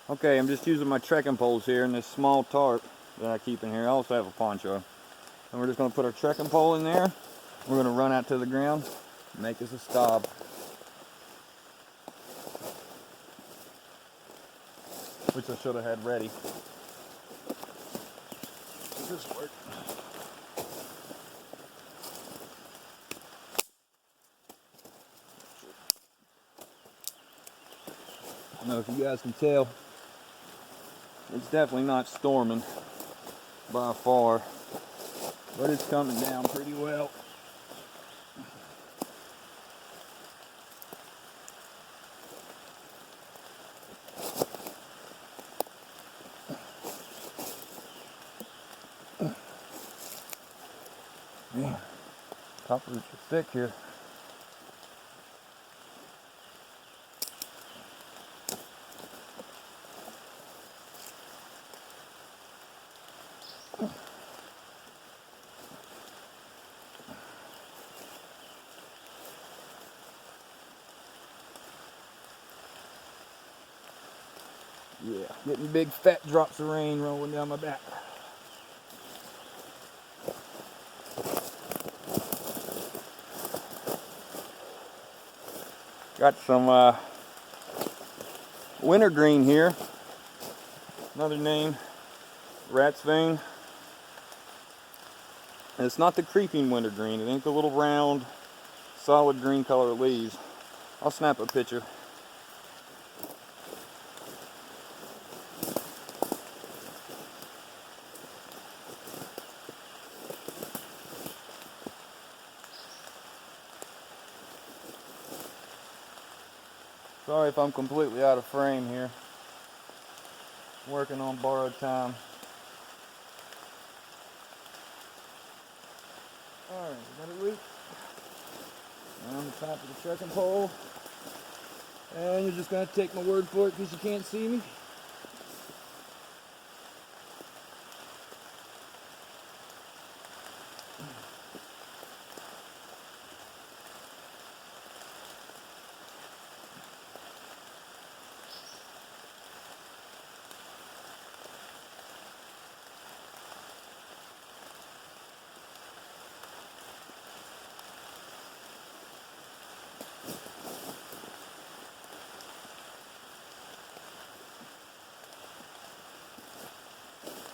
Okay, I'm just using my trekking poles here and this small tarp that I keep in here. I also have a poncho. And we're just going to put our trekking pole in there. We're going to run out to the ground and make this a stop. Which I should have had ready. Does this work? I don't know if you guys can tell. It's definitely not storming by far, but it's coming down pretty well. Man, top roots are thick here. Yeah, getting big fat drops of rain rolling down my back. Got some wintergreen here. Another name, ratsvein. And it's not the creeping wintergreen. It ain't the little round, solid green color leaves. I'll snap a picture. Sorry if I'm completely out of frame here. Working on borrowed time. Alright, we got a root on the top of the trekking pole. And you're just going to take my word for it because you can't see me.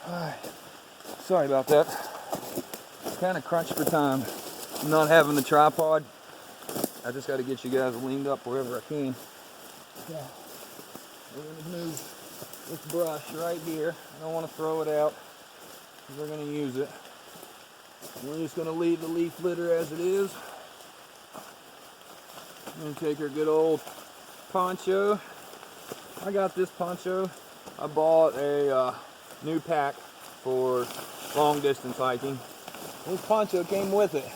Alright, sorry about that. Kind of crunched for time. Not having the tripod. I just got to get you guys leaned up wherever I can. Yeah. We're going to move this brush right here. I don't want to throw it out because we're going to use it. We're just going to leave the leaf litter as it is. I'm going to take our good old poncho. I got this poncho. I bought a new pack for long distance hiking. This poncho came with it,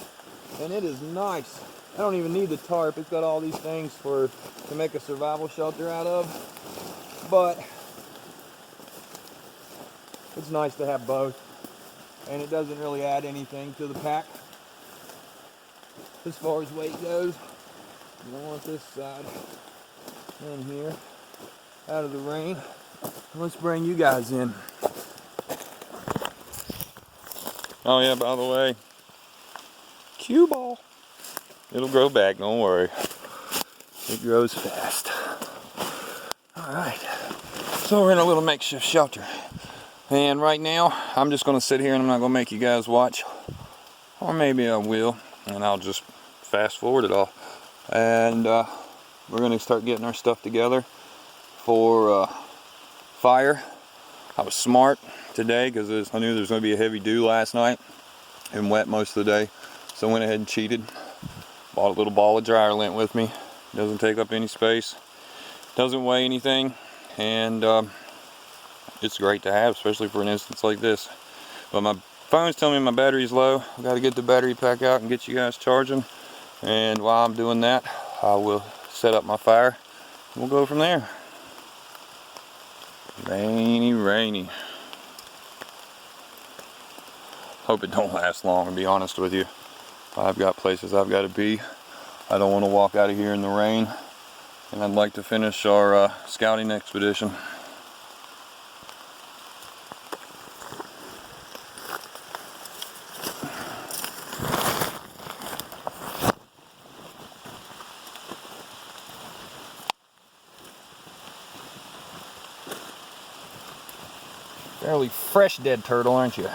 and it is nice. I don't even need the tarp. It's got all these things to make a survival shelter out of, but it's nice to have both, and it doesn't really add anything to the pack as far as weight goes. I want this side in here out of the rain. Let's bring you guys in. Oh yeah, by the way, cue ball. It'll grow back, don't worry. It grows fast. Alright, so we're in a little makeshift shelter. And right now, I'm just going to sit here and I'm not going to make you guys watch. Or maybe I will, and I'll just fast forward it all. And we're going to start getting our stuff together for fire. I was smart today because I knew there was going to be a heavy dew last night and wet most of the day. So I went ahead and cheated. Bought a little ball of dryer lint with me. Doesn't take up any space. Doesn't weigh anything. And it's great to have, especially for an instance like this. But my phone's telling me my battery's low. I've got to get the battery pack out and get you guys charging. And while I'm doing that, I will set up my fire. We'll go from there. Rainy, rainy. Hope it don't last long, to be honest with you. I've got places I've got to be. I don't want to walk out of here in the rain. And I'd like to finish our scouting expedition. Fairly fresh dead turtle, aren't you?